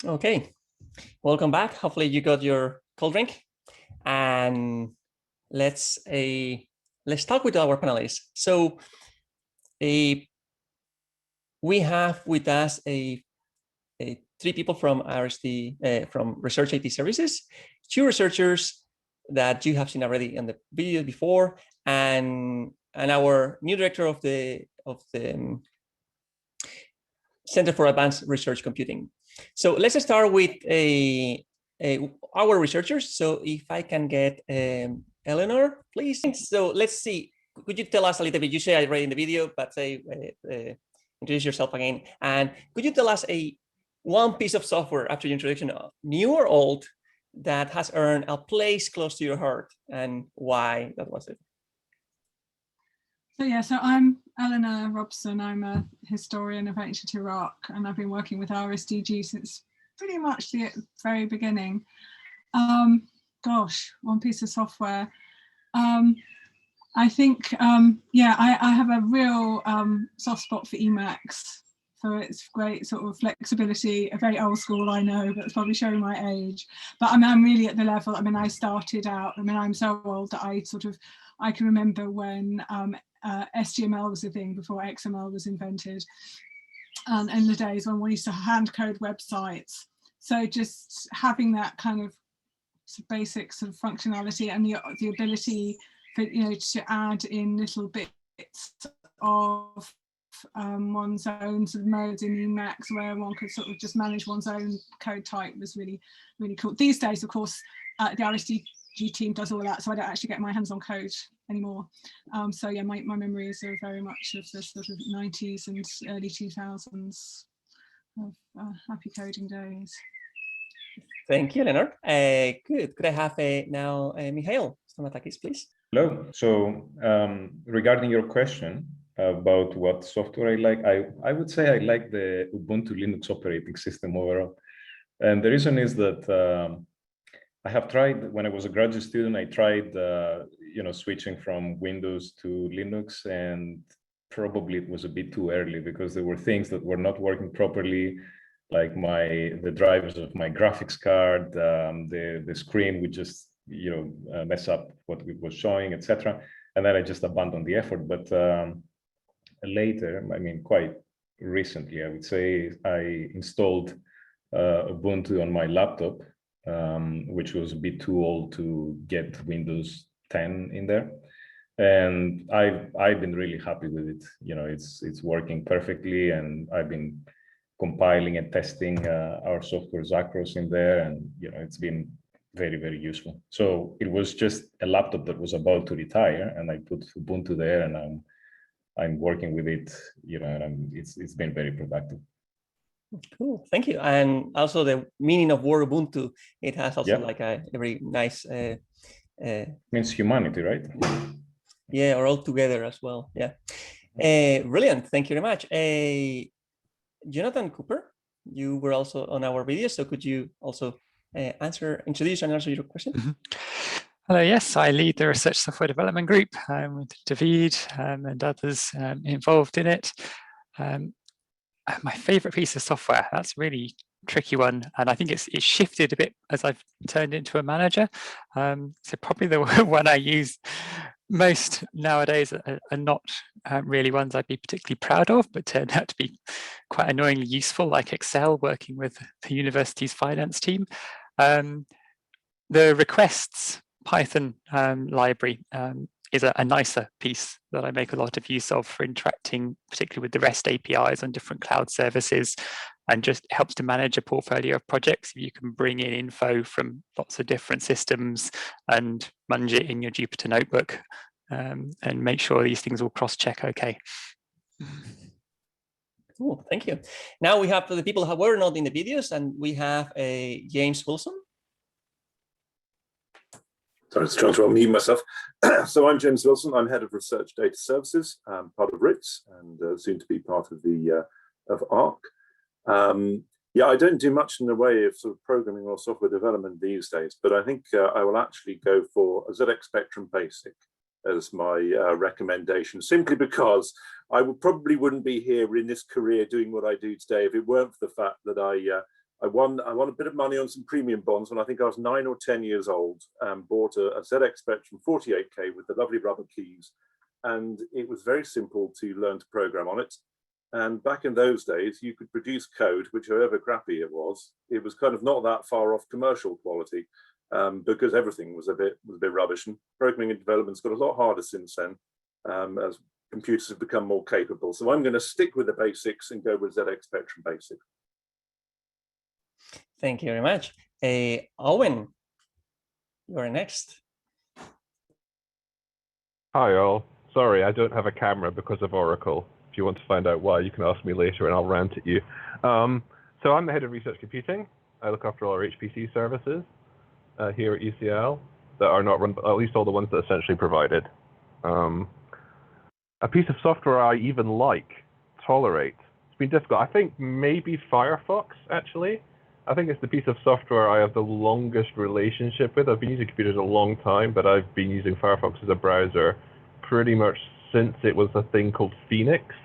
Okay, welcome back. Hopefully you got your cold drink, and let's talk with our panelists. So we have with us three people from RSD, from Research IT Services, two researchers that you have seen already in the video before, and our new director of the Center for Advanced Research Computing. So let's start with our researchers. So if I can get Eleanor, please. So let's see. Could you tell us a little bit? You say I read in the video, but say introduce yourself again. And could you tell us one piece of software after your introduction, new or old, that has earned a place close to your heart, and why that was it? So I'm Eleanor Robson. I'm a historian of ancient Iraq, and I've been working with RSDG since pretty much the very beginning. Gosh, one piece of software. I think, I have a real soft spot for Emacs, for its great sort of flexibility. A very old school, I know, but it's probably showing my age. But I'm really at the level. I started out. I'm so old that I can remember when HTML was a thing before XML was invented, in the days when we used to hand code websites. So just having that kind of basic sort of functionality and the ability for, to add in little bits of one's own sort of modes in Emacs, where one could sort of just manage one's own code type, was really, really cool. These days, of course, the RSDG team does all that, so I don't actually get my hands on code anymore. So yeah, my memories are very much of the sort of 90s and early 2000s of happy coding days. Thank you, Leonard. Good. Could I have now Mihail Stamatakis, please? Hello. So regarding your question about what software I like, I would say I like the Ubuntu Linux operating system overall. And the reason is that I have tried, when I was a graduate student, I tried, switching from Windows to Linux, and probably it was a bit too early because there were things that were not working properly, like the drivers of my graphics card, the screen would just, mess up what it was showing, etc. And then I just abandoned the effort. But later, quite recently, I would say, I installed Ubuntu on my laptop, which was a bit too old to get Windows 10 in there, and I've been really happy with it. It's working perfectly, and I've been compiling and testing our software Zacros in there, and it's been very, very useful. So it was just a laptop that was about to retire, and I put Ubuntu there, and I'm working with it, and it's been very productive. Cool, thank you. And also the meaning of word Ubuntu, it has also like a very nice means humanity, right? Yeah, or all together as well. Yeah. Brilliant, thank you very much. Jonathan Cooper, you were also on our video, so could you also introduce and answer your question? Mm-hmm. Hello, yes, I lead the Research Software Development Group with David and others involved in it. My favorite piece of software, that's a really tricky one, and I think it's shifted a bit as I've turned into a manager. So probably the one I use most nowadays are not really ones I'd be particularly proud of, but turned out to be quite annoyingly useful, like Excel, working with the university's finance team. The requests Python library is a nicer piece that I make a lot of use of for interacting, particularly with the REST APIs on different cloud services, and just helps to manage a portfolio of projects. You can bring in info from lots of different systems and munge it in your Jupyter notebook and make sure these things will cross-check okay. Cool, thank you. Now we have the people who were not in the videos, and we have James Wilson. Sorry, I was trying to unmute myself. So I'm James Wilson. I'm head of Research Data Services, part of RITS, and soon to be part of the of ARC. Yeah, I don't do much in the way of sort of programming or software development these days, but I think I will actually go for a ZX Spectrum Basic as my recommendation, simply because I probably wouldn't be here in this career doing what I do today if it weren't for the fact that I won a bit of money on some premium bonds when I think I was 9 or 10 years old, and bought a ZX Spectrum 48K with the lovely rubber keys. And it was very simple to learn to program on it. And back in those days, you could produce code, which however crappy it was kind of not that far off commercial quality, because everything was a bit rubbish. And programming and development's got a lot harder since then, as computers have become more capable. So I'm going to stick with the basics and go with ZX Spectrum Basic. Thank you very much. Owain, you're next. Hi all. Sorry, I don't have a camera because of Oracle. If you want to find out why, you can ask me later and I'll rant at you. So I'm the head of research computing. I look after all our HPC services here at UCL that are not run, at least all the ones that are essentially provided. A piece of software I even tolerate. It's been difficult. I think maybe Firefox, actually. I think it's the piece of software I have the longest relationship with. I've been using computers a long time, but I've been using Firefox as a browser pretty much since it was a thing called Phoenix,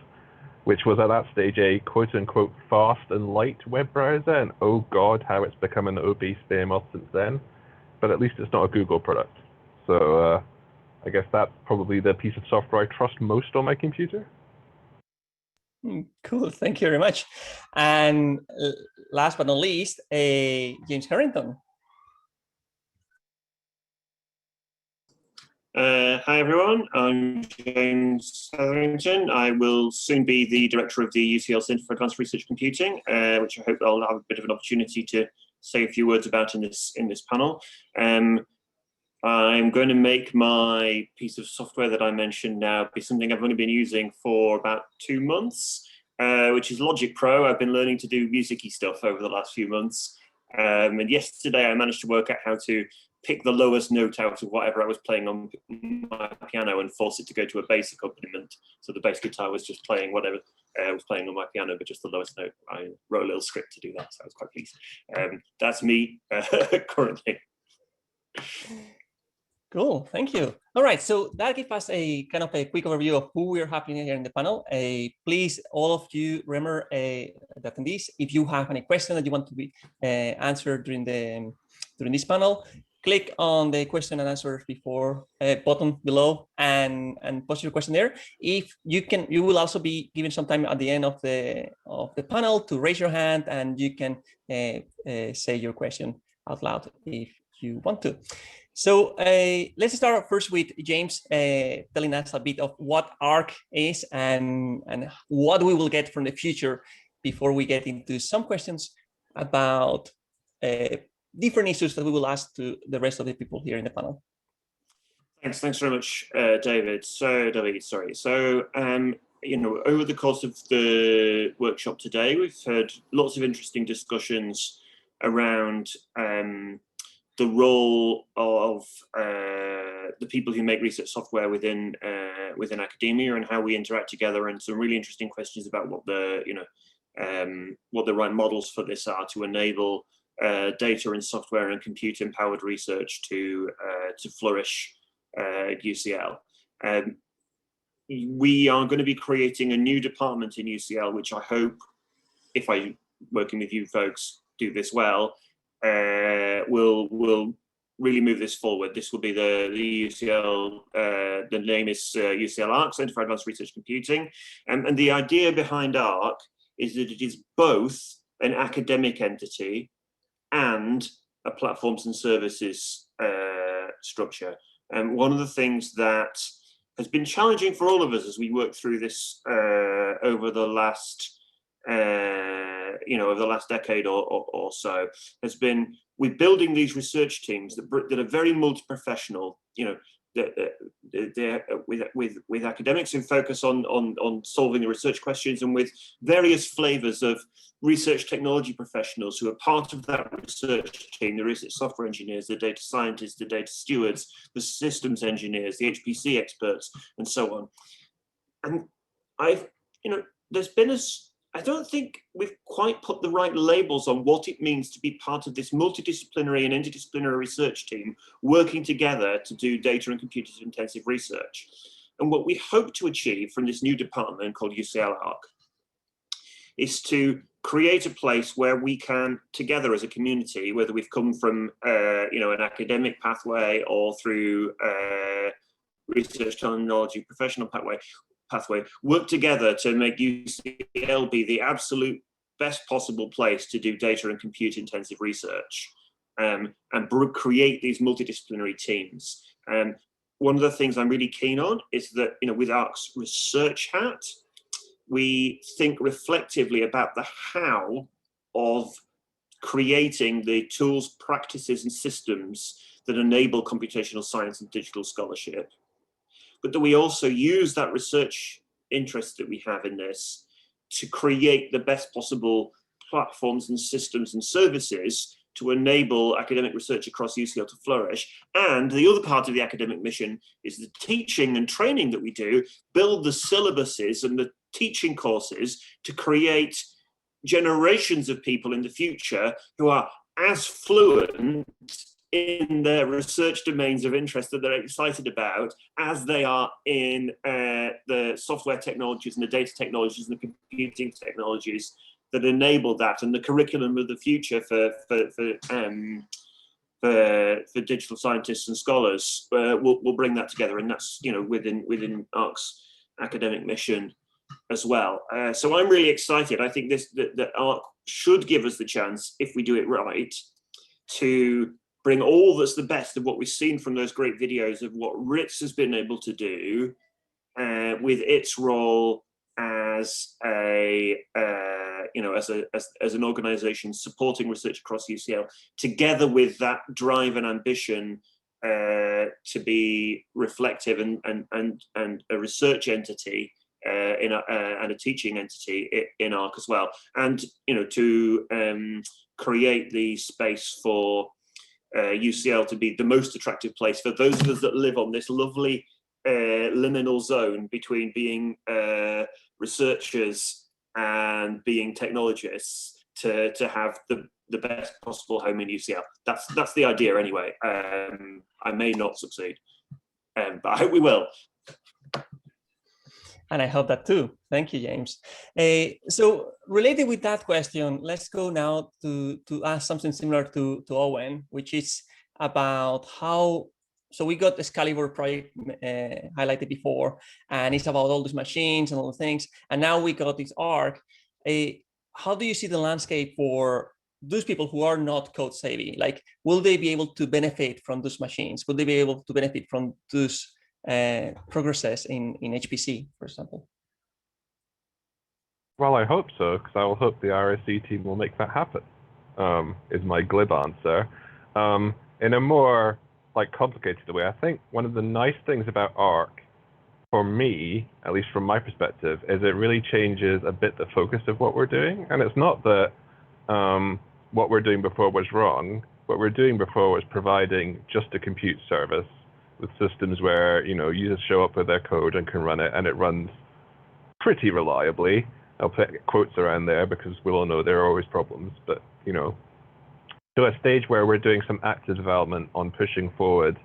which was at that stage a quote-unquote fast and light web browser, and oh god, how it's become an O-based behemoth since then. But at least it's not a Google product. So I guess that's probably the piece of software I trust most on my computer. Cool, thank you very much. And last but not least, James Hetherington. Hi everyone, I'm James Hetherington. I will soon be the director of the UCL Centre for Advanced Research Computing, which I hope I'll have a bit of an opportunity to say a few words about in this panel. I'm going to make my piece of software that I mentioned now be something I've only been using for about 2 months, which is Logic Pro. I've been learning to do music-y stuff over the last few months. And yesterday I managed to work out how to pick the lowest note out of whatever I was playing on my piano and force it to go to a bass accompaniment. So the bass guitar was just playing whatever I was playing on my piano, but just the lowest note. I wrote a little script to do that, so I was quite pleased. That's me currently. Cool, thank you. All right, so that gives us a kind of a quick overview of who we're having here in the panel. Please, all of you, remember the attendees, if you have any question that you want to be answered during this panel, click on the question and answer before button below and post your question there. If you can, you will also be given some time at the end of the panel to raise your hand, and you can say your question out loud if you want to. So let's start first with James telling us a bit of what ARC is and what we will get from the future before we get into some questions about different issues that we will ask to the rest of the people here in the panel. Thanks very much, David. So, you know, over the course of the workshop today, we've heard lots of interesting discussions around the role of the people who make research software within academia and how we interact together, and some really interesting questions about what the right models for this are to enable data and software and compute empowered research to flourish at UCL. We are going to be creating a new department in UCL, which I hope, if I working with you folks do this well, will really move this forward. This will be the UCL, the name is UCL ARC, Centre for Advanced Research Computing. And the idea behind ARC is that it is both an academic entity and a platforms and services structure. And one of the things that has been challenging for all of us as we work through this over the last over the last decade or so, has been we're building these research teams that are very multi-professional, with academics who focus on solving the research questions, and with various flavors of research technology professionals who are part of that research team, the research software engineers, the data scientists, the data stewards, the systems engineers, the HPC experts, and so on. And there's been I don't think we've quite put the right labels on what it means to be part of this multidisciplinary and interdisciplinary research team working together to do data and computer-intensive research. And what we hope to achieve from this new department called UCL ARC is to create a place where we can, together as a community, whether we've come from an academic pathway or through research technology professional pathway, work together to make UCL be the absolute best possible place to do data and compute intensive research, and create these multidisciplinary teams. One of the things I'm really keen on is that, with ARC's research hat, we think reflectively about the how of creating the tools, practices, and systems that enable computational science and digital scholarship, but that we also use that research interest that we have in this to create the best possible platforms and systems and services to enable academic research across UCL to flourish. And the other part of the academic mission is the teaching and training that we do, build the syllabuses and the teaching courses to create generations of people in the future who are as fluent in their research domains of interest that they're excited about as they are in the software technologies and the data technologies and the computing technologies that enable that, and the curriculum of the future for digital scientists and scholars will bring that together, and that's within ARC's academic mission as well. So I'm really excited. I think that ARC should give us the chance, if we do it right, to bring all that's the best of what we've seen from those great videos of what RITS has been able to do with its role as as an organization supporting research across UCL, together with that drive and ambition to be reflective and a research entity and a teaching entity in ARC as well, and to create the space for UCL to be the most attractive place for those of us that live on this lovely liminal zone between being researchers and being technologists, to have the best possible home in UCL. That's the idea anyway. I may not succeed, but I hope we will. And I hope that too. Thank you, James. So related with that question, let's go now to ask something similar to Owain, which is about how, so we got the Excalibur project highlighted before, and it's about all these machines and all the things. And now we got this ARC. How do you see the landscape for those people who are not code savvy? Like, will they be able to benefit from those machines? Will they be able to benefit from those progresses in HPC, for example? Well, I hope so, because I will hope the RSE team will make that happen, is my glib answer. In a more complicated way, I think one of the nice things about ARC, for me, at least from my perspective, is it really changes a bit the focus of what we're doing. And it's not that what we're doing before was wrong. What we're doing before was providing just a compute service with systems where users show up with their code and can run it, and it runs pretty reliably. I'll put quotes around there because we all know there are always problems, but to a stage where we're doing some active development on pushing forward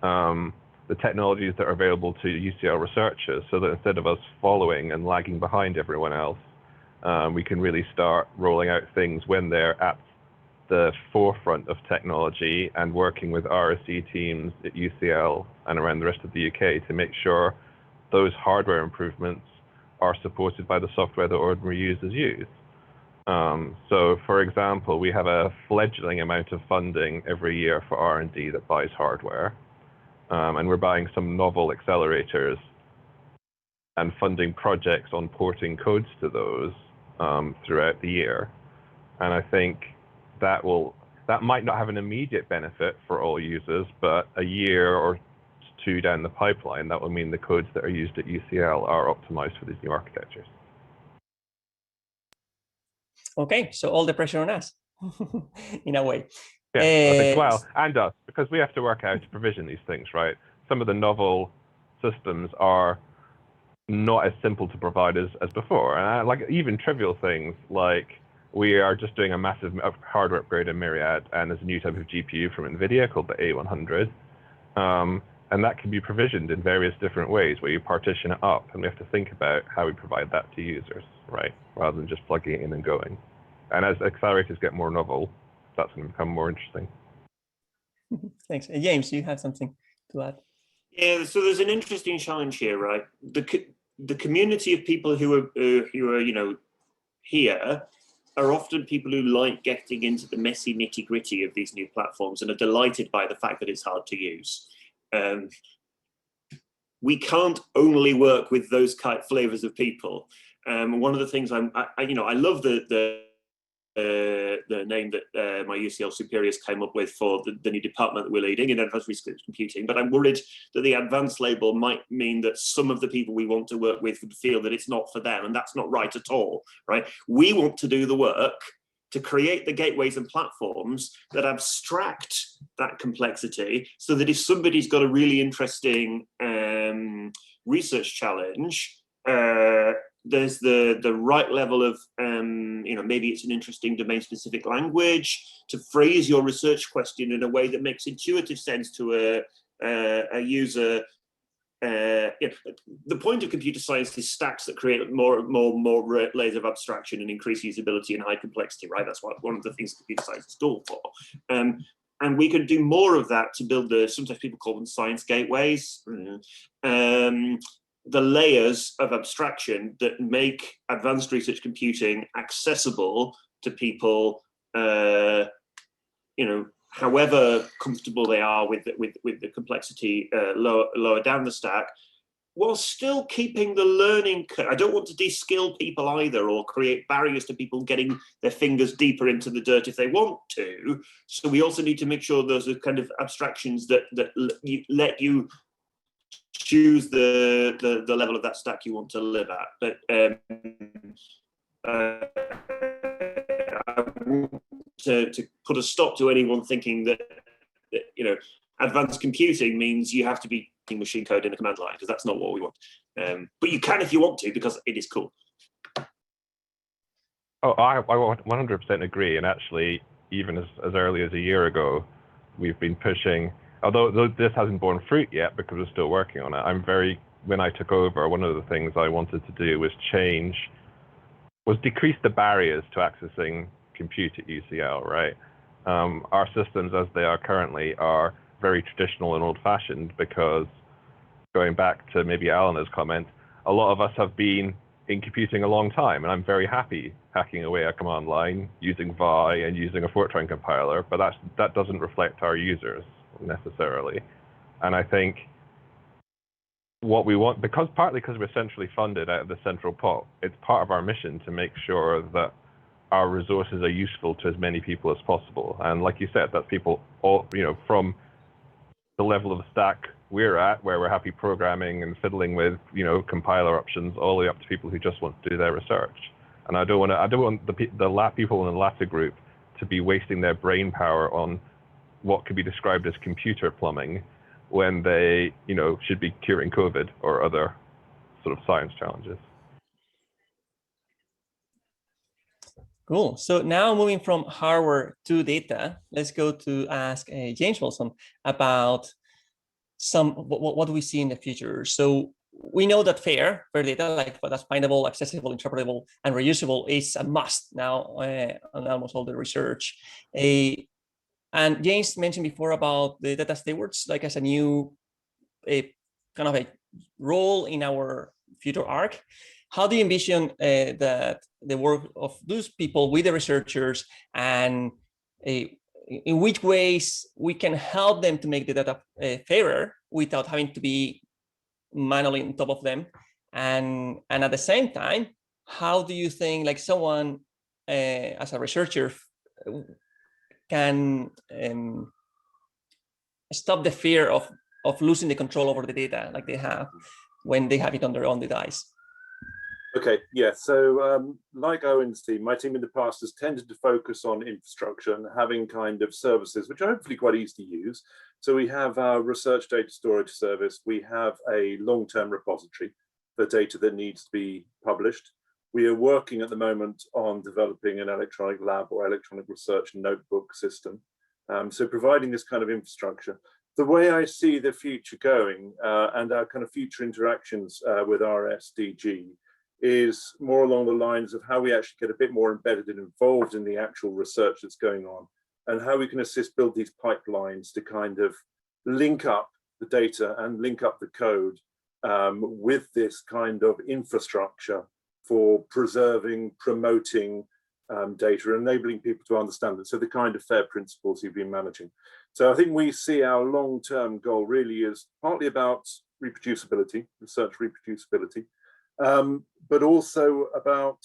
the technologies that are available to UCL researchers, so that instead of us following and lagging behind everyone else, we can really start rolling out things when they're at the forefront of technology, and working with RSE teams at UCL and around the rest of the UK to make sure those hardware improvements are supported by the software that ordinary users use. So, for example, we have a fledgling amount of funding every year for R&D that buys hardware, and we're buying some novel accelerators and funding projects on porting codes to those throughout the year. And I think that might not have an immediate benefit for all users, but a year or two down the pipeline, that will mean the codes that are used at UCL are optimized for these new architectures. Okay, so all the pressure on us, in a way. Yeah, I think, well, and us, because we have to work out to provision these things, right? Some of the novel systems are not as simple to provide as before. And even trivial things like, we are just doing a massive hardware upgrade in Myriad, and there's a new type of GPU from NVIDIA called the A100. And that can be provisioned in various different ways where you partition it up, and we have to think about how we provide that to users, right? Rather than just plugging it in and going. And as accelerators get more novel, that's going to become more interesting. Thanks. James, you have something to add? Yeah, so there's an interesting challenge here, right? The community of people who are here are often people who like getting into the messy nitty-gritty of these new platforms and are delighted by the fact that it's hard to use. We can't only work with those kind of flavors of people. One of the things I love the name that my UCL superiors came up with for the new department that we're leading in advanced research computing, but I'm worried that the advanced label might mean that some of the people we want to work with would feel that it's not for them, and that's not right at all, right? We want to do the work to create the gateways and platforms that abstract that complexity, so that if somebody's got a really interesting research challenge, there's the right level of, maybe it's an interesting domain-specific language to phrase your research question in a way that makes intuitive sense to a user. The point of computer science is stacks that create more layers of abstraction and increase usability and high complexity, right? That's what one of the things computer science is tool for. And we can do more of that to build sometimes people call them science gateways. The layers of abstraction that make advanced research computing accessible to people, however comfortable they are with the complexity lower down the stack, while still keeping the learning curve. I don't want to de-skill people either, or create barriers to people getting their fingers deeper into the dirt if they want to. So we also need to make sure those are kind of abstractions that let you choose the level of that stack you want to live at. But to put a stop to anyone thinking that advanced computing means you have to be machine code in a command line, because that's not what we want. But you can if you want to, because it is cool. Oh, I 100% agree. And actually, even as early as a year ago, we've been pushing. Although this hasn't borne fruit yet because we're still working on it, when I took over, one of the things I wanted to do was decrease the barriers to accessing compute at UCL, right? Our systems as they are currently are very traditional and old-fashioned, because going back to maybe Eleanor's comment, a lot of us have been in computing a long time, and I'm very happy hacking away a command line using Vi and using a Fortran compiler, but that doesn't reflect our users necessarily. And I think what we want, partly because we're centrally funded out of the central pot, it's part of our mission to make sure that our resources are useful to as many people as possible. And like you said, that's people all, from the level of the stack we're at, where we're happy programming and fiddling with, compiler options, all the way up to people who just want to do their research. And I don't want the people in the latter group to be wasting their brain power on what could be described as computer plumbing, when they, should be curing COVID or other sort of science challenges. Cool. So now moving from hardware to data, let's go to ask James Wilson about what do we see in the future. So we know that fair data, like that's findable, accessible, interpretable, and reusable, is a must now on almost all the research. And James mentioned before about the data stewards, like as a new kind of a role in our future arc. How do you envision that the work of those people with the researchers, and in which ways we can help them to make the data fairer without having to be manually on top of them? And at the same time, how do you think like someone as a researcher can stop the fear of losing the control over the data like they have when they have it on their own device? Okay, yeah, so like Owen's team, my team in the past has tended to focus on infrastructure and having kind of services which are hopefully quite easy to use. So we have our research data storage service, we have a long-term repository for data that needs to be published. We are working at the moment on developing an electronic lab or electronic research notebook system. So providing this kind of infrastructure. the way I see the future going and our kind of future interactions with RSDG is more along the lines of how we actually get a bit more embedded and involved in the actual research that's going on, and how we can assist build these pipelines to kind of link up the data and link up the code with this kind of infrastructure for preserving, promoting data, enabling people to understand it. So the kind of FAIR principles you've been managing. So I think we see our long-term goal really is partly about reproducibility, research reproducibility, but also about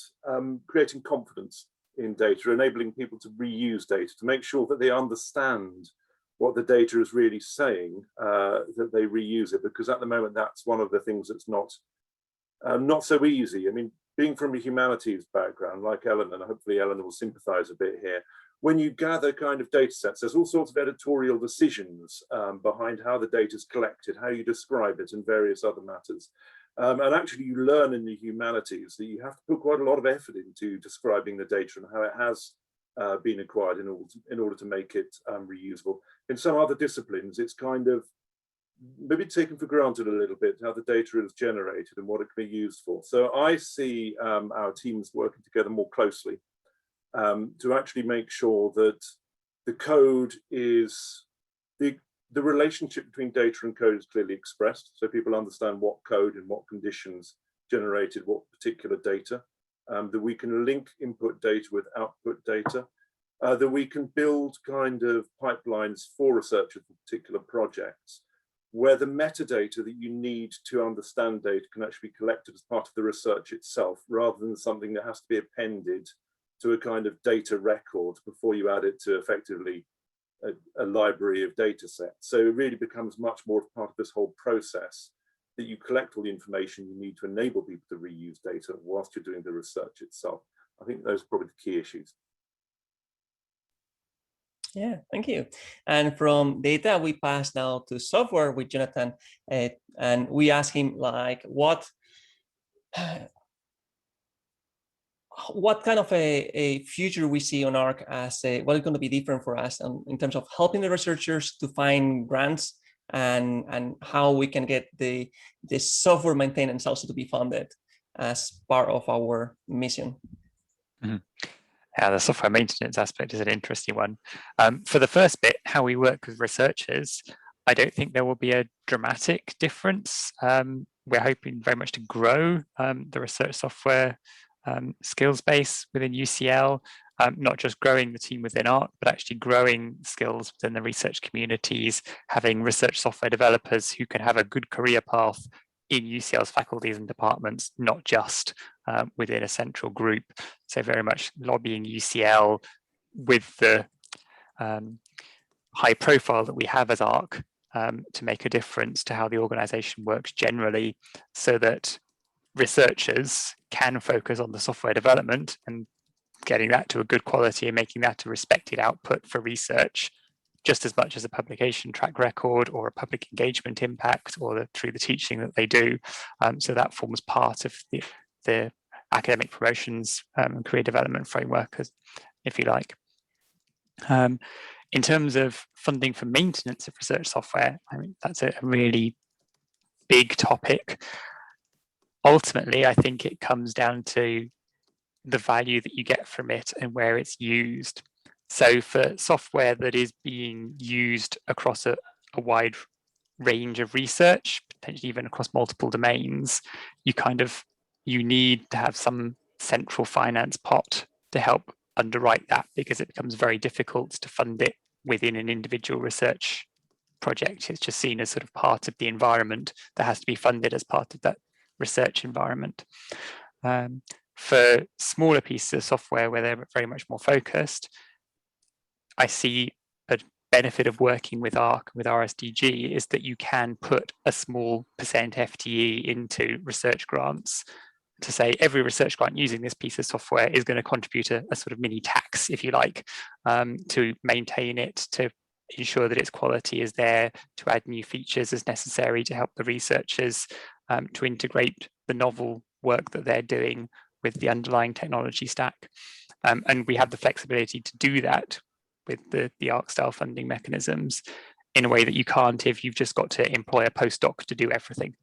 creating confidence in data, enabling people to reuse data, to make sure that they understand what the data is really saying, that they reuse it, because at the moment that's one of the things that's not so easy. I mean, being from a humanities background like Ellen, and hopefully Ellen will sympathize a bit here, when you gather kind of data sets, there's all sorts of editorial decisions behind how the data is collected, how you describe it, and various other matters. And actually you learn in the humanities that you have to put quite a lot of effort into describing the data and how it has been acquired in order to make it reusable. In some other disciplines, it's kind of maybe taken for granted a little bit how the data is generated and what it can be used for. So I see our teams working together more closely to actually make sure that the code is, the relationship between data and code is clearly expressed, so people understand what code and what conditions generated what particular data, that we can link input data with output data, that we can build kind of pipelines for researchers for particular projects, where the metadata that you need to understand data can actually be collected as part of the research itself, rather than something that has to be appended to a kind of data record before you add it to effectively a library of data sets. So it really becomes much more part of this whole process, that you collect all the information you need to enable people to reuse data whilst you're doing the research itself. I think those are probably the key issues. Yeah, thank you. And from data, we pass now to software with Jonathan, and we ask him like, what kind of a future we see on ARC as what is going to be different for us in terms of helping the researchers to find grants, and how we can get the software maintenance also to be funded as part of our mission. Mm-hmm. Yeah, the software maintenance aspect is an interesting one. For the first bit, how we work with researchers, I don't think there will be a dramatic difference. We're hoping very much to grow the research software skills base within UCL, not just growing the team within ARC, but actually growing skills within the research communities, having research software developers who can have a good career path in UCL's faculties and departments, not just within a central group. So very much lobbying UCL with the high profile that we have as ARC to make a difference to how the organization works generally, so that researchers can focus on the software development and getting that to a good quality and making that a respected output for research, just as much as a publication track record or a public engagement impact, or through the teaching that they do. So that forms part of the academic promotions and career development framework, if you like. In terms of funding for maintenance of research software, I mean, that's a really big topic. Ultimately, I think it comes down to the value that you get from it and where it's used. So for software that is being used across a wide range of research, potentially even across multiple domains, you need to have some central finance pot to help underwrite that, because it becomes very difficult to fund it within an individual research project. It's just seen as sort of part of the environment that has to be funded as part of that research environment. For smaller pieces of software where they're very much more focused, I see a benefit of working with ARC, with RSDG, is that you can put a small percent FTE into research grants to say every research grant using this piece of software is going to contribute a sort of mini tax, if you like, to maintain it, to ensure that its quality is there, to add new features as necessary to help the researchers to integrate the novel work that they're doing with the underlying technology stack. And we have the flexibility to do that with the ARC style funding mechanisms. in a way that you can't if you've just got to employ a postdoc to do everything,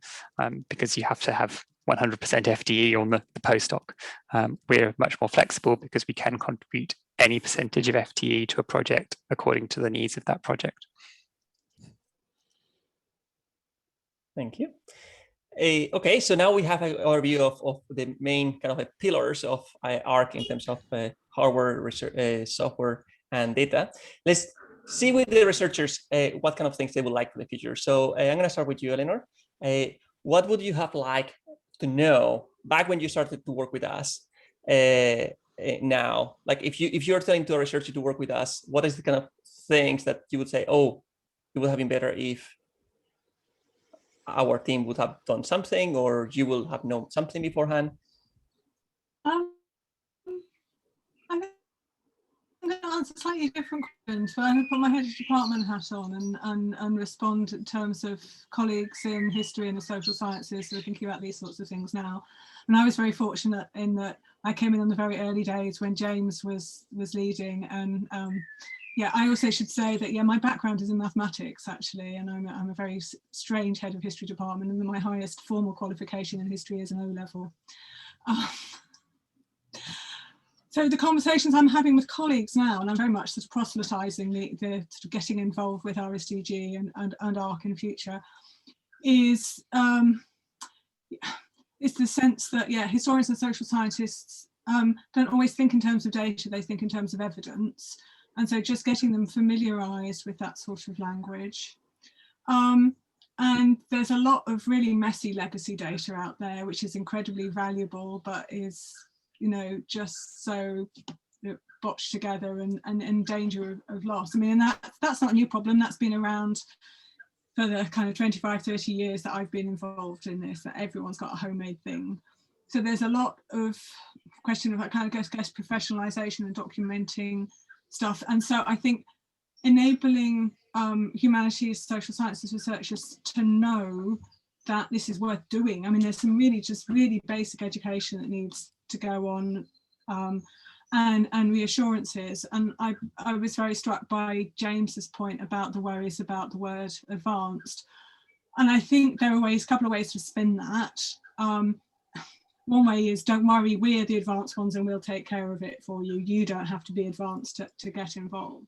because you have to have 100% FTE on the postdoc. We're much more flexible because we can contribute any percentage of FTE to a project according to the needs of that project. Thank you. Okay, so now we have an overview of the main kind of like pillars of ARC in terms of hardware, research, software, and data. Let's see with the researchers what kind of things they would like for the future. So I'm going to start with you, Eleanor. What would you have liked to know back when you started to work with us? Now, like if you're telling to a researcher to work with us, what is the kind of things that you would say, oh, it would have been better if our team would have done something, or you will have known something beforehand? I think I'm going to answer slightly different questions, but I'm going to put my head of department hat on and respond in terms of colleagues in history and the social sciences who are thinking about these sorts of things now. And I was very fortunate in that I came in on the very early days when James was leading, and yeah, I also should say that, yeah, my background is in mathematics, actually, and I'm a very strange head of history department, and my highest formal qualification in history is an O-level. So the conversations I'm having with colleagues now, and I'm very much sort of proselytizing the sort of getting involved with RSDG and ARC in future, is the sense that, yeah, historians and social scientists don't always think in terms of data, they think in terms of evidence. And so just getting them familiarized with that sort of language. And there's a lot of really messy legacy data out there, which is incredibly valuable, but is, you know, just so botched together and in danger of loss. I mean, and that's not a new problem. That's been around for the kind of 25, 30 years that I've been involved in this, that everyone's got a homemade thing. So there's a lot of question of kind of guess professionalization and documenting stuff. And so I think enabling humanities, social sciences researchers to know that this is worth doing. I mean, there's some really basic education that needs to go on, and reassurances. And I was very struck by James's point about the worries about the word advanced. And I think there are a couple of ways to spin that. One way is, don't worry, we're the advanced ones and we'll take care of it for you. You don't have to be advanced to get involved.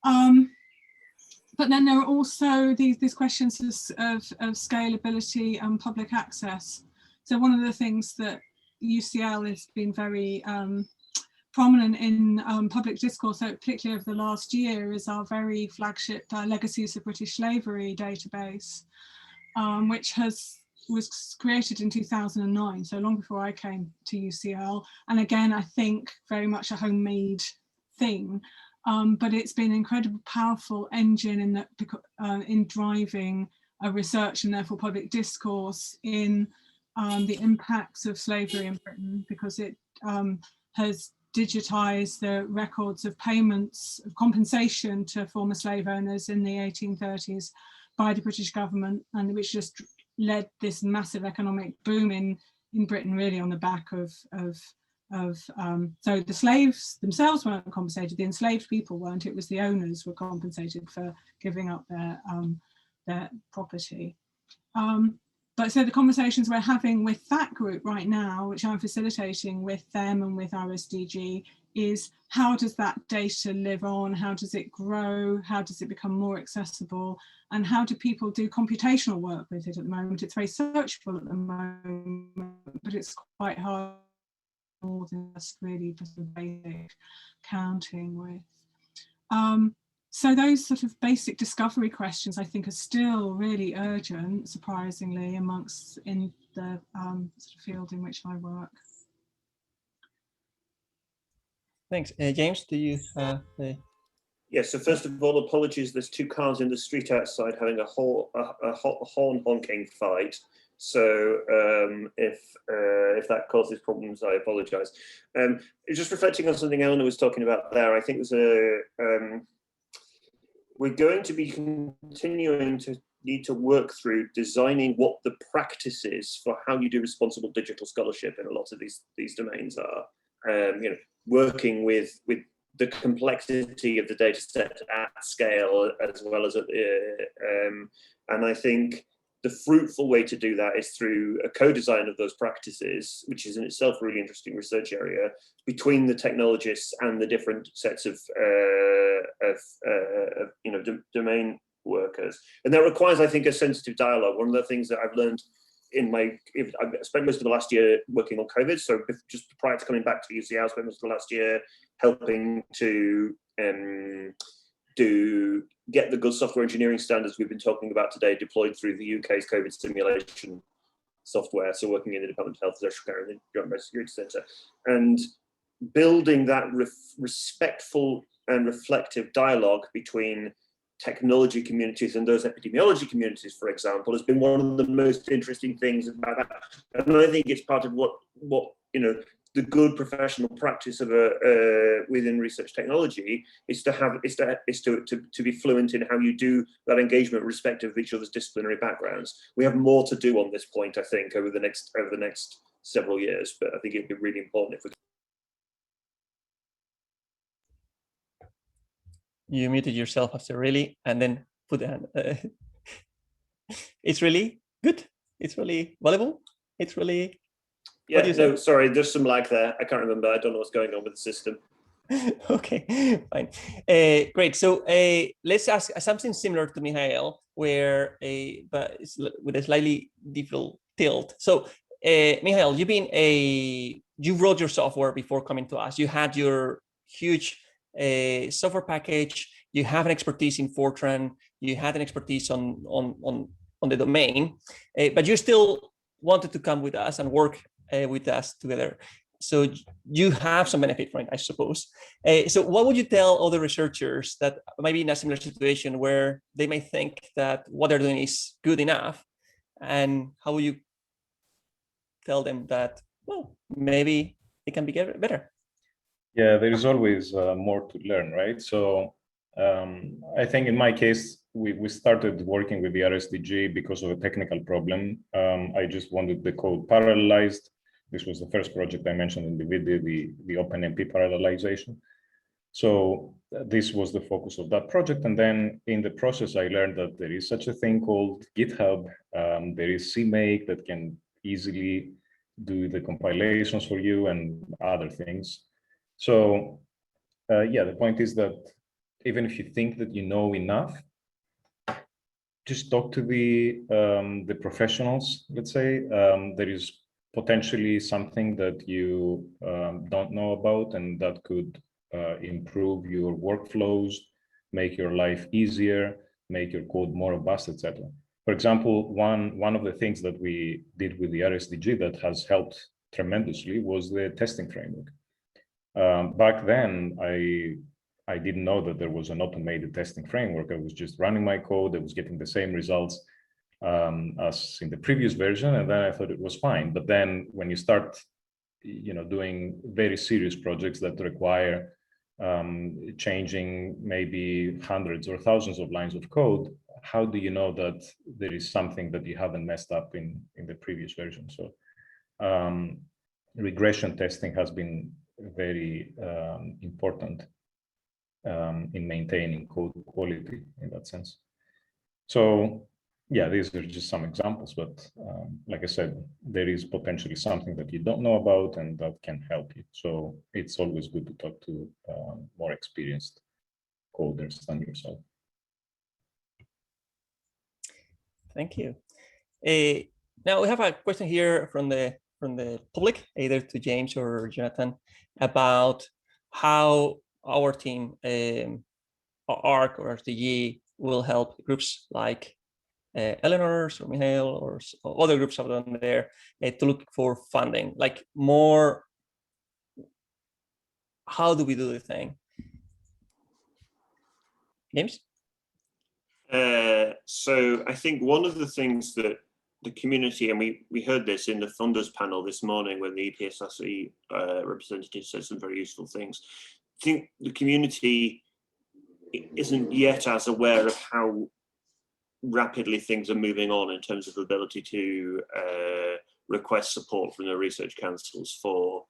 But then there are also these questions of scalability and public access. So one of the things that UCL has been very prominent in public discourse, particularly over the last year, is our very flagship Legacies of British Slavery database, which was created in 2009, so long before I came to UCL. And again, I think very much a homemade thing, but it's been an incredibly powerful engine in driving a research and therefore public discourse in the impacts of slavery in Britain, because it has digitized the records of payments of compensation to former slave owners in the 1830s by the British government, and which just led this massive economic boom in Britain, really on the back of so the slaves themselves weren't compensated, the enslaved people weren't, it was the owners were compensated for giving up their property. But so the conversations we're having with that group right now, which I'm facilitating with them and with RSDG, is how does that data live on? How does it grow? How does it become more accessible? And how do people do computational work with it at the moment? It's very searchable at the moment, but it's quite hard, more than just really just basic counting with. So those sort of basic discovery questions, I think, are still really urgent, surprisingly, in the sort of field in which I work. Thanks. James, do you have Yes, so first of all, apologies, there's two cars in the street outside having a horn honking fight. So if that causes problems, I apologize. Just reflecting on something Eleanor was talking about there, I think there's we're going to be continuing to need to work through designing what the practices for how you do responsible digital scholarship in a lot of these domains are. You know, working with the complexity of the data set at scale, as well as and I think the fruitful way to do that is through a co-design of those practices, which is in itself a really interesting research area, between the technologists and the different sets of domain workers. And that requires, I think, a sensitive dialogue. One of the things that I've learned I've spent most of the last year working on COVID, so just prior to coming back to the UCL, I spent most of the last year helping to get the good software engineering standards we've been talking about today deployed through the UK's COVID simulation software. So working in the Department of Health, Social Care and the Joint Biosecurity Centre, and building that respectful and reflective dialogue between technology communities and those epidemiology communities, for example, has been one of the most interesting things about that. And I think it's part of what the good professional practice of within research technology is to be fluent in how you do that engagement respective of each other's disciplinary backgrounds. We have more to do on this point, I think, over the next several years, but I think it'd be really important if we. You muted yourself after really, and then put the hand. It's really good. It's really valuable. It's really. Yeah, no, sorry, there's some lag there. I can't remember. I don't know what's going on with the system. Okay, fine. Great. So let's ask something similar to Mihail, where but it's with a slightly different tilt. So Mihail, you wrote your software before coming to us. You had your huge software package. You have an expertise in Fortran. You had an expertise on the domain, but you still wanted to come with us and work with us together. So you have some benefit from it, I suppose. So what would you tell other researchers that might be in a similar situation where they may think that what they're doing is good enough? And how will you tell them that, well, maybe it can be better? Yeah, there is always more to learn, right? So I think in my case, we started working with the RSDG because of a technical problem. I just wanted the code parallelized. This was the first project I mentioned in the video, the OpenMP parallelization. So this was the focus of that project. And then in the process, I learned that there is such a thing called GitHub. There is CMake that can easily do the compilations for you and other things. So yeah, the point is that even if you think that you know enough, just talk to the professionals, let's say. There is potentially something that you don't know about, and that could improve your workflows, make your life easier, make your code more robust, etc. For example, one of the things that we did with the RSDG that has helped tremendously was the testing framework. Back then, I didn't know that there was an automated testing framework. I was just running my code. I was getting the same results as in the previous version, and then I thought it was fine. But then when you start, doing very serious projects that require changing maybe hundreds or thousands of lines of code, how do you know that there is something that you haven't messed up in the previous version? So regression testing has been very important in maintaining code quality in that sense. So yeah, these are just some examples, but like I said, there is potentially something that you don't know about and that can help you. So it's always good to talk to more experienced coders than yourself. Thank you. Now we have a question here from the public, either to James or Jonathan, about how our team, ARC or RSDG, will help groups like Eleanor's or Mihail or other groups out there to look for funding, like more. How do we do the thing? James? So I think one of the things that the community, and we heard this in the funders panel this morning when the EPSRC representative said some very useful things. I think the community isn't yet as aware of how rapidly things are moving on in terms of the ability to request support from the research councils for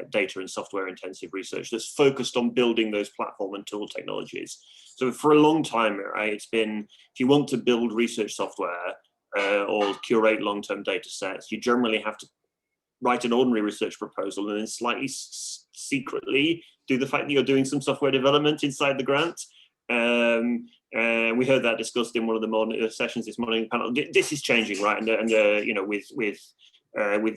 data and software intensive research that's focused on building those platform and tool technologies. So for a long time, right, it's been, if you want to build research software or curate long-term data sets, you generally have to write an ordinary research proposal and then slightly secretly do the fact that you're doing some software development inside the grant. We heard that discussed in one of the sessions this morning panel. This is changing, right? And you know, with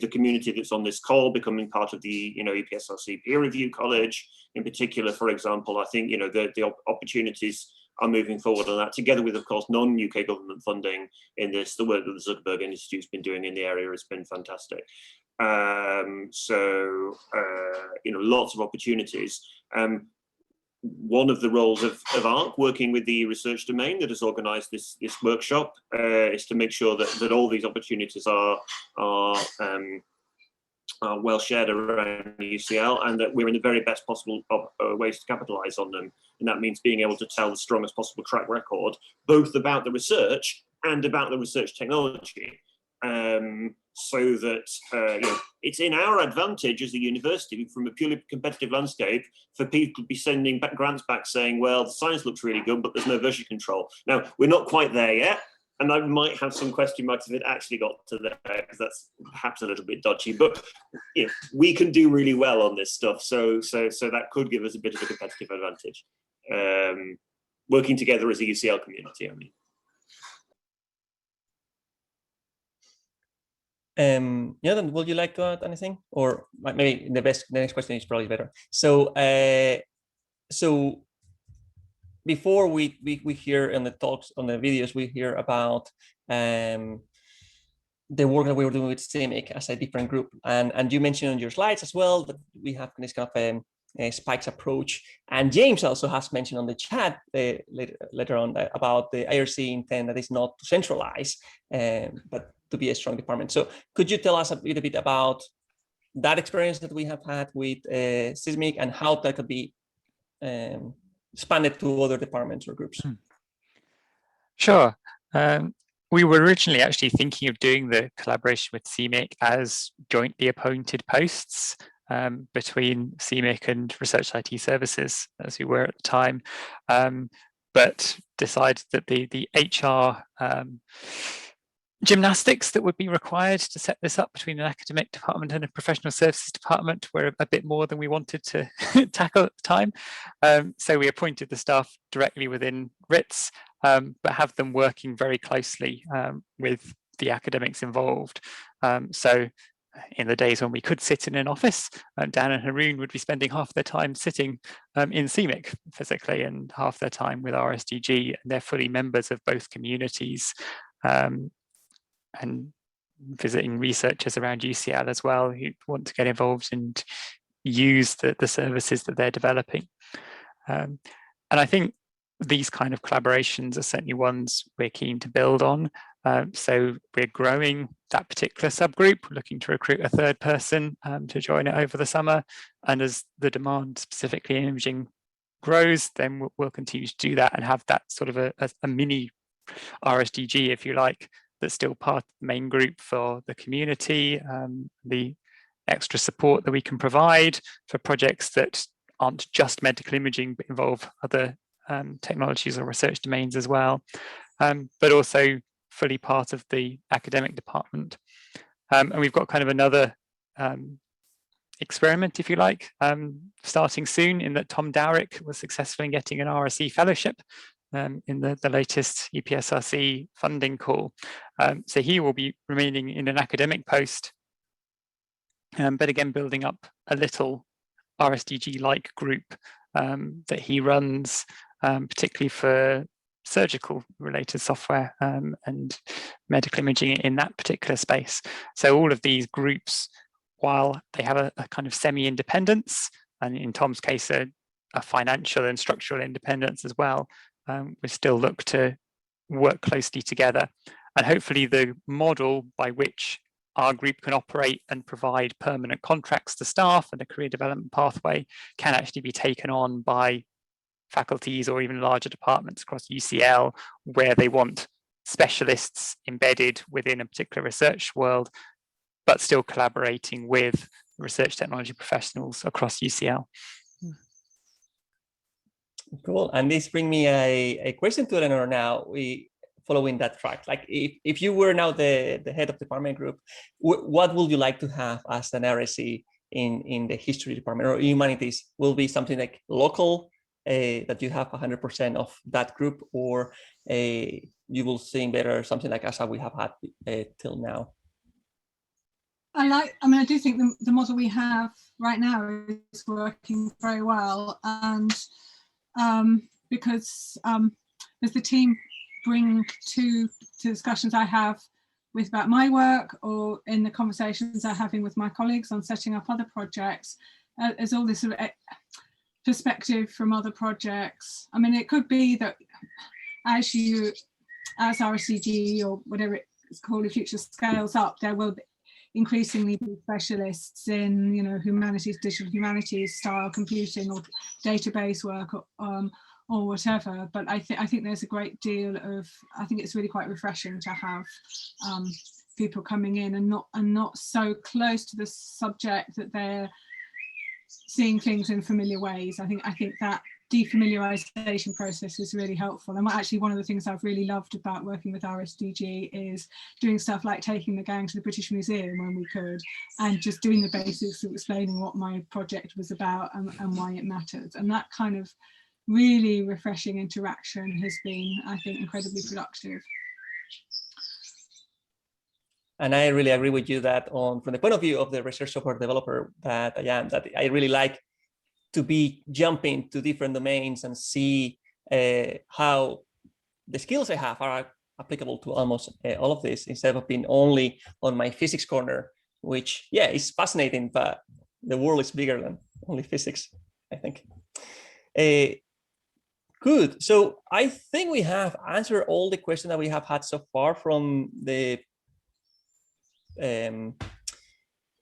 the community that's on this call becoming part of the, you know, EPSRC peer review college in particular, for example, I think, you know, the opportunities are moving forward on that, together with, of course, non-UK government funding in this. The work that the Zuckerberg Institute's been doing in the area has been fantastic. You know, lots of opportunities. One of the roles of ARC, working with the research domain that has organised this workshop, is to make sure that all these opportunities are well shared around UCL, and that we're in the very best possible ways to capitalise on them. And that means being able to tell the strongest possible track record, both about the research and about the research technology. So that you know, it's in our advantage as a university, from a purely competitive landscape, for people to be sending back grants back saying, well, the science looks really good, but there's no version control. Now, we're not quite there yet, and I might have some question marks if it actually got to there, because that's perhaps a little bit dodgy, but you know, we can do really well on this stuff, so that could give us a bit of a competitive advantage. Working together as a UCL community, I mean. Yeah, then would you like to add anything, or maybe the next question is probably better. So so before we hear in the talks, on the videos, we hear about the work that we were doing with CIMIC as a different group, and you mentioned on your slides as well that we have this kind of a spikes approach, and James also has mentioned on the chat later on about the IRC intent that is not to centralize, but to be a strong department. So could you tell us a little bit about that experience that we have had with CIMIC and how that could be expanded to other departments or groups? Sure. We were originally actually thinking of doing the collaboration with CIMIC as jointly appointed posts between CIMIC and Research IT Services, as we were at the time, but decided that the HR gymnastics that would be required to set this up between an academic department and a professional services department were a bit more than we wanted to tackle at the time. So we appointed the staff directly within RITS, but have them working very closely with the academics involved. So in the days when we could sit in an office, Dan and Haroon would be spending half their time sitting in CIMIC physically and half their time with RSDG, and they're fully members of both communities. And visiting researchers around UCL as well who want to get involved and use the services that they're developing. And I think these kind of collaborations are certainly ones we're keen to build on. So we're growing that particular subgroup, looking to recruit a third person to join it over the summer. And as the demand specifically in imaging grows, then we'll continue to do that and have that sort of a mini RSDG, if you like, that's still part of the main group for the community, the extra support that we can provide for projects that aren't just medical imaging, but involve other technologies or research domains as well, but also fully part of the academic department. And we've got kind of another experiment, if you like, starting soon, in that Tom Dowrick was successful in getting an RSE fellowship in the latest EPSRC funding call. So he will be remaining in an academic post, but again, building up a little RSDG-like group that he runs, particularly for surgical related software and medical imaging in that particular space. So all of these groups, while they have a kind of semi-independence, and in Tom's case, a financial and structural independence as well, we still look to work closely together. And hopefully the model by which our group can operate and provide permanent contracts to staff and a career development pathway can actually be taken on by faculties or even larger departments across UCL, where they want specialists embedded within a particular research world, but still collaborating with research technology professionals across UCL. Cool. And this brings me a question to Eleanor now. Following that track, like if you were now the head of department group, what would you like to have as an RSE in the history department or humanities? Will be something like local, that you have 100% of that group, or you will think better something like as we have had till now? I do think the model we have right now is working very well, and because as the team bring to discussions I have about my work, or in the conversations I'm having with my colleagues on setting up other projects, there's all this sort of perspective from other projects. I mean, it could be that as RSEG or whatever it's called, the future scales up, there will be increasingly be specialists in, humanities, digital humanities, style computing, or database work, or whatever. But I think there's a great deal of, I think it's really quite refreshing to have people coming in and not so close to the subject that they're seeing things in familiar ways. I think that defamiliarization process is really helpful. And actually one of the things I've really loved about working with RSDG is doing stuff like taking the gang to the British Museum when we could, and just doing the basics of explaining what my project was about and why it mattered. And that kind of really refreshing interaction has been, I think, incredibly productive. And I really agree with you that from the point of view of the research software developer that I am, that I really like to be jumping to different domains and see how the skills I have are applicable to almost all of this, instead of being only on my physics corner, which, yeah, is fascinating, but the world is bigger than only physics, I think. Good. So I think we have answered all the questions that we have had so far from the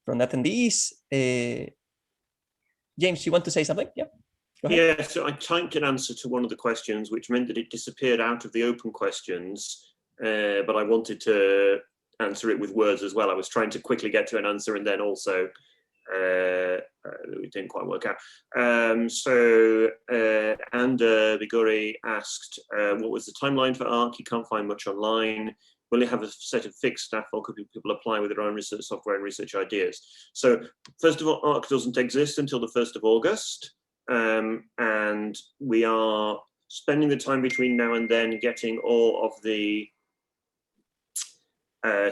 attendees. James, you want to say something? Yeah. Yeah, so I typed an answer to one of the questions, which meant that it disappeared out of the open questions, but I wanted to answer it with words as well. I was trying to quickly get to an answer, and then also it didn't quite work out. So Ander Biguri asked, what was the timeline for ARC? You can't find much online. Will it have a set of fixed staff, or could people apply with their own research software and research ideas? So first of all, ARC doesn't exist until the 1st of August. And we are spending the time between now and then getting all of the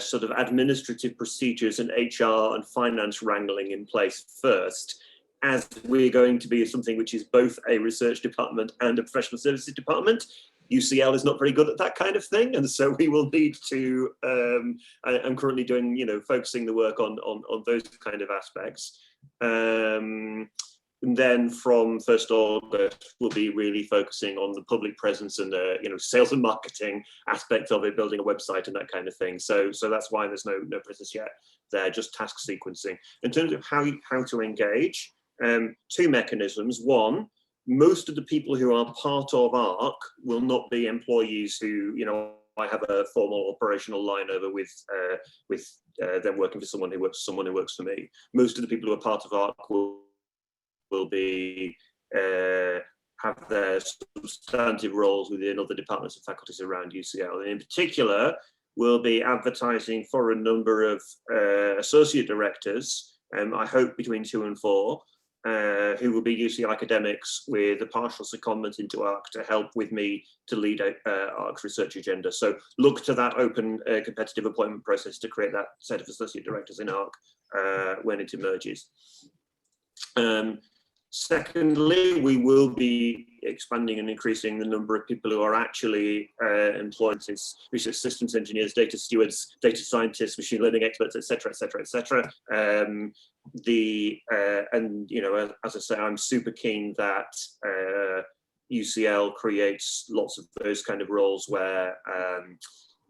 sort of administrative procedures and HR and finance wrangling in place first, as we're going to be something which is both a research department and a professional services department. UCL is not very good at that kind of thing, and so we will need to, I'm currently doing, focusing the work on those kind of aspects. And then from 1st August, we'll be really focusing on the public presence and the sales and marketing aspect of it, building a website and that kind of thing. So that's why there's no process yet there, just task sequencing. In terms of how to engage, 2 mechanisms. One, most of the people who are part of ARC will not be employees who, I have a formal operational line over with them working for someone who works for me. Most of the people who are part of ARC will be have their substantive roles within other departments and faculties around UCL. And in particular, we'll be advertising for a number of associate directors, I hope between 2 and 4, who will be UCL academics with a partial secondment into ARC to help with me to lead ARC's research agenda. So look to that open competitive appointment process to create that set of associate directors in ARC when it emerges. Secondly, we will be expanding and increasing the number of people who are actually employed as research systems engineers, data stewards, data scientists, machine learning experts, etc., etc., etc. And as I say, I'm super keen that UCL creates lots of those kind of roles where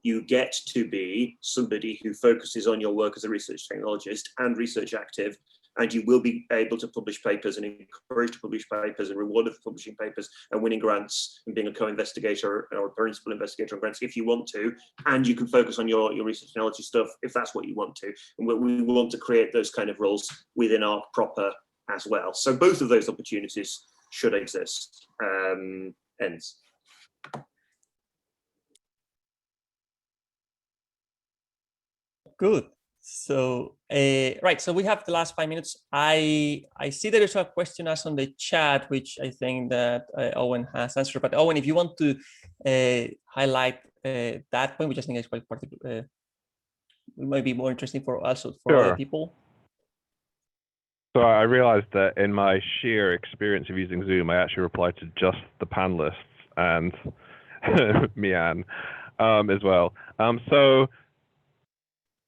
you get to be somebody who focuses on your work as a research technologist and research active, and you will be able to publish papers and encouraged to publish papers and rewarded for publishing papers and winning grants and being a co-investigator or a principal investigator on grants if you want to, and you can focus on your research technology stuff if that's what you want to. And we want to create those kind of roles within ARC proper as well. So both of those opportunities should exist. Ends. Good. So right, so we have the last 5 minutes. I see there is a question asked on the chat, which I think that Owen has answered. But Owen, if you want to highlight that point, which I think is quite particular, it might be more interesting for also for Sure. other people. So I realized that in my sheer experience of using Zoom, I actually replied to just the panelists and Mian as well. So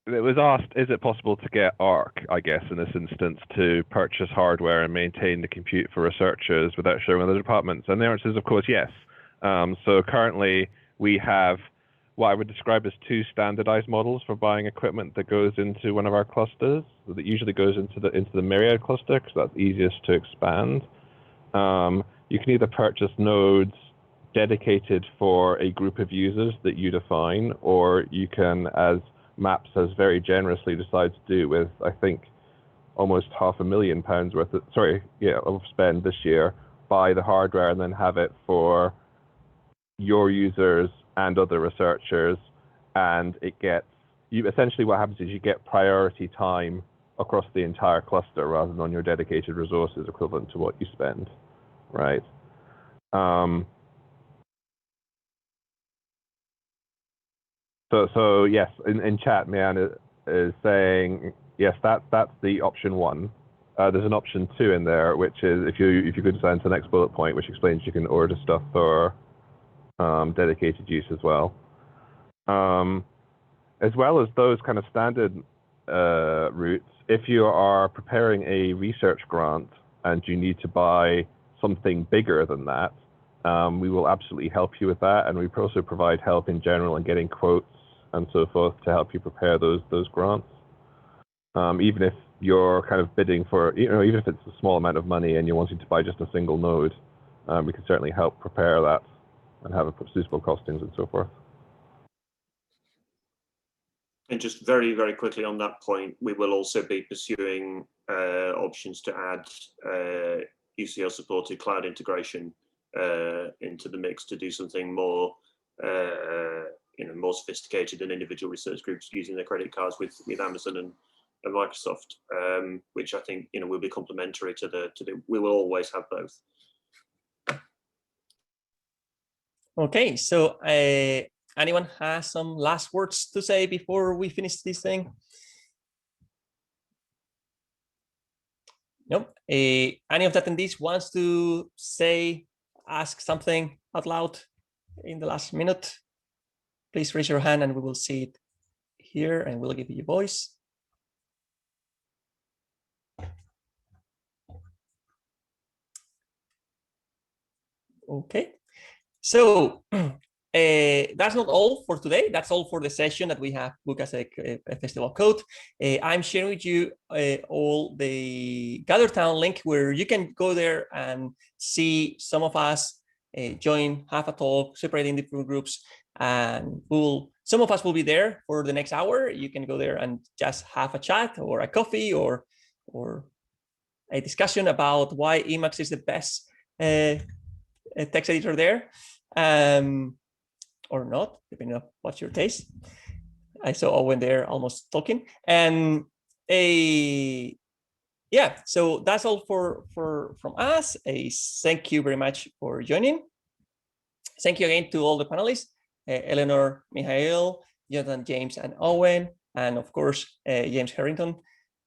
it was asked, is it possible to get ARC, I guess, in this instance, to purchase hardware and maintain the compute for researchers without sharing with other departments? And the answer is, of course, yes. So currently we have what I would describe as 2 standardized models for buying equipment that goes into one of our clusters. That usually goes into the Myriad cluster because that's easiest to expand. You can either purchase nodes dedicated for a group of users that you define, or you can, as Maps has very generously decided to do with, I think, almost £500,000 worth of spend this year, buy the hardware and then have it for your users and other researchers, and it gets you. Essentially what happens is you get priority time across the entire cluster rather than on your dedicated resources equivalent to what you spend, right? So yes, in chat, Mian is saying yes. That's the option 1. There's an option 2 in there, which is if you go down to the next bullet point, which explains you can order stuff for dedicated use as well. As well as those kind of standard routes, if you are preparing a research grant and you need to buy something bigger than that, we will absolutely help you with that, and we also provide help in general in getting quotes and so forth to help you prepare those grants. Even if you're kind of bidding for, even if it's a small amount of money and you're wanting to buy just a single node, we can certainly help prepare that and have suitable costings and so forth. And just very, very quickly on that point, we will also be pursuing options to add UCL supported cloud integration into the mix to do something more, more sophisticated than individual research groups using their credit cards with Amazon and Microsoft, which I think will be complementary to the. We will always have both. Okay, so anyone has some last words to say before we finish this thing? Nope. Any of the attendees wants to ask something out loud in the last minute? Please raise your hand and we will see it here and we'll give you a voice. Okay, so that's not all for today. That's all for the session that we have booked as a festival code. I'm sharing with you all the GatherTown link where you can go there and see some of us join, have a talk, separate in different groups, and some of us will be there for the next hour. You can go there and just have a chat or a coffee or a discussion about why Emacs is the best text editor there, or not, depending on what's your taste. I saw Owen there almost talking. And yeah, so that's all from us. Thank you very much for joining. Thank you again to all the panelists, Eleanor, Mihail, Jonathan, James, and Owen, and of course, James Hetherington,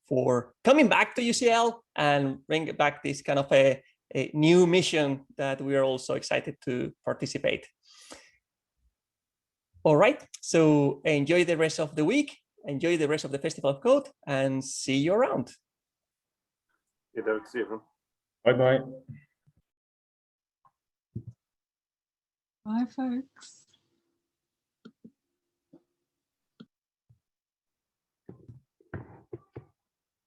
for coming back to UCL and bring back this kind of a new mission that we are also excited to participate. All right, so enjoy the rest of the week, enjoy the rest of the Festival of Code, and see you around. Yeah, David, see you everyone. Bye-bye. Bye, folks.